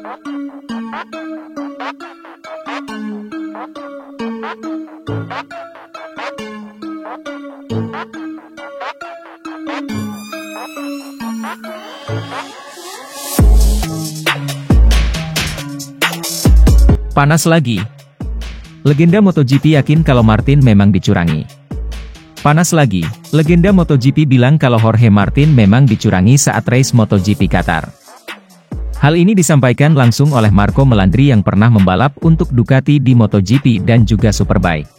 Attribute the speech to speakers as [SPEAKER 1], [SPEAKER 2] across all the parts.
[SPEAKER 1] Panas lagi. Legenda MotoGP yakin kalau Martin memang dicurangi. Panas lagi. Legenda MotoGP bilang kalau Jorge Martin memang dicurangi saat race MotoGP Qatar. Hal ini disampaikan langsung oleh Marco Melandri yang pernah membalap untuk Ducati di MotoGP dan juga Superbike.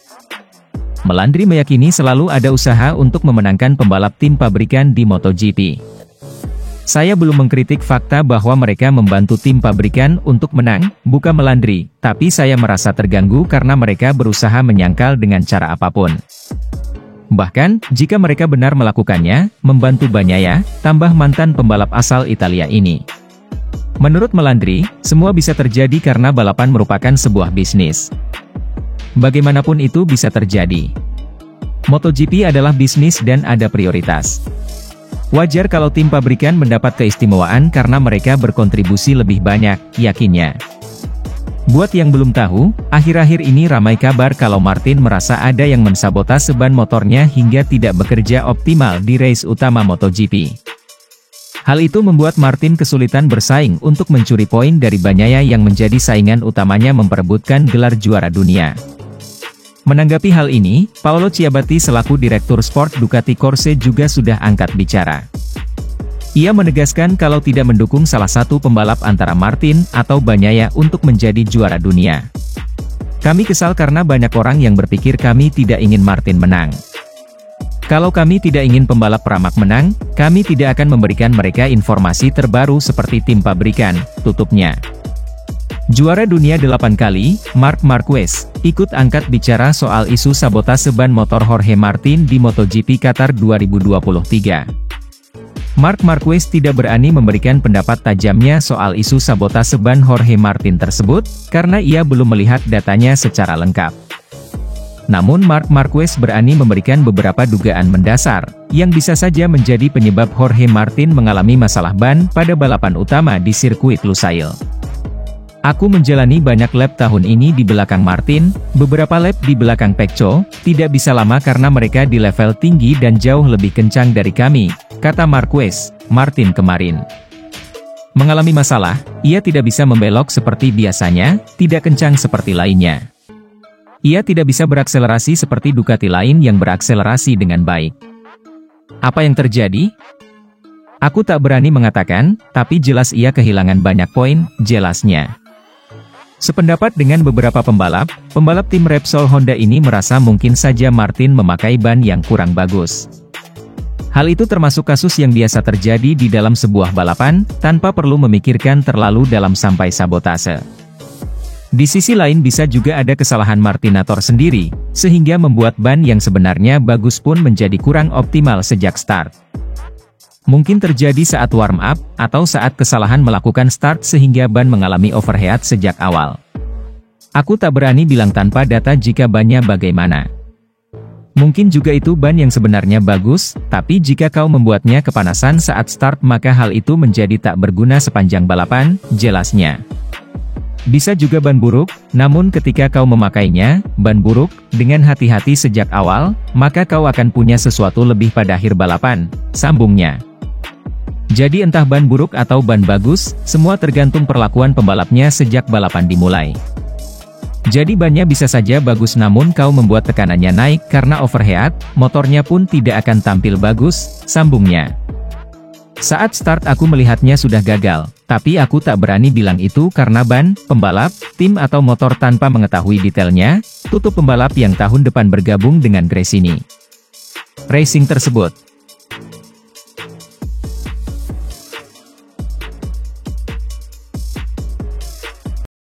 [SPEAKER 1] Melandri meyakini selalu ada usaha untuk memenangkan pembalap tim pabrikan di MotoGP. Saya belum mengkritik fakta bahwa mereka membantu tim pabrikan untuk menang, bukan Melandri, tapi saya merasa terganggu karena mereka berusaha menyangkal dengan cara apapun. Bahkan, jika mereka benar melakukannya, membantu Bagnaia, tambah mantan pembalap asal Italia ini. Menurut Melandri, semua bisa terjadi karena balapan merupakan sebuah bisnis. Bagaimanapun itu bisa terjadi. MotoGP adalah bisnis dan ada prioritas. Wajar kalau tim pabrikan mendapat keistimewaan karena mereka berkontribusi lebih banyak, yakinnya. Buat yang belum tahu, akhir-akhir ini ramai kabar kalau Martin merasa ada yang mensabotase ban motornya hingga tidak bekerja optimal di race utama MotoGP. Hal itu membuat Martin kesulitan bersaing untuk mencuri poin dari Bagnaia yang menjadi saingan utamanya memperebutkan gelar juara dunia. Menanggapi hal ini, Paolo Ciabatti selaku Direktur Sport Ducati Corse juga sudah angkat bicara. Ia menegaskan kalau tidak mendukung salah satu pembalap antara Martin atau Bagnaia untuk menjadi juara dunia. Kami kesal karena banyak orang yang berpikir kami tidak ingin Martin menang. Kalau kami tidak ingin pembalap pramak menang, kami tidak akan memberikan mereka informasi terbaru seperti tim pabrikan, tutupnya. Juara dunia 8 kali, Marc Marquez, ikut angkat bicara soal isu sabotase ban motor Jorge Martin di MotoGP Qatar 2023. Marc Marquez tidak berani memberikan pendapat tajamnya soal isu sabotase ban Jorge Martin tersebut, karena ia belum melihat datanya secara lengkap. Namun Marc Marquez berani memberikan beberapa dugaan mendasar, yang bisa saja menjadi penyebab Jorge Martin mengalami masalah ban pada balapan utama di sirkuit Lusail. Aku menjalani banyak lap tahun ini di belakang Martin, beberapa lap di belakang Pecco, tidak bisa lama karena mereka di level tinggi dan jauh lebih kencang dari kami, kata Marquez. Martin kemarin mengalami masalah, ia tidak bisa membelok seperti biasanya, tidak kencang seperti lainnya. Ia tidak bisa berakselerasi seperti Ducati lain yang berakselerasi dengan baik. Apa yang terjadi? Aku tak berani mengatakan, tapi jelas ia kehilangan banyak poin, jelasnya. Sependapat dengan beberapa pembalap tim Repsol Honda ini merasa mungkin saja Martin memakai ban yang kurang bagus. Hal itu termasuk kasus yang biasa terjadi di dalam sebuah balapan, tanpa perlu memikirkan terlalu dalam sampai sabotase. Di sisi lain bisa juga ada kesalahan Martinator sendiri, sehingga membuat ban yang sebenarnya bagus pun menjadi kurang optimal sejak start. Mungkin terjadi saat warm up, atau saat kesalahan melakukan start sehingga ban mengalami overheat sejak awal. Aku tak berani bilang tanpa data jika bannya bagaimana. Mungkin juga itu ban yang sebenarnya bagus, tapi jika kau membuatnya kepanasan saat start maka hal itu menjadi tak berguna sepanjang balapan, jelasnya. Bisa juga ban buruk, namun ketika kau memakainya, ban buruk, dengan hati-hati sejak awal, maka kau akan punya sesuatu lebih pada akhir balapan, sambungnya. Jadi entah ban buruk atau ban bagus, semua tergantung perlakuan pembalapnya sejak balapan dimulai. Jadi bannya bisa saja bagus namun kau membuat tekanannya naik karena overheat, motornya pun tidak akan tampil bagus, sambungnya. Saat start aku melihatnya sudah gagal, tapi aku tak berani bilang itu karena ban, pembalap, tim atau motor tanpa mengetahui detailnya, tutup pembalap yang tahun depan bergabung dengan Gresini Racing tersebut.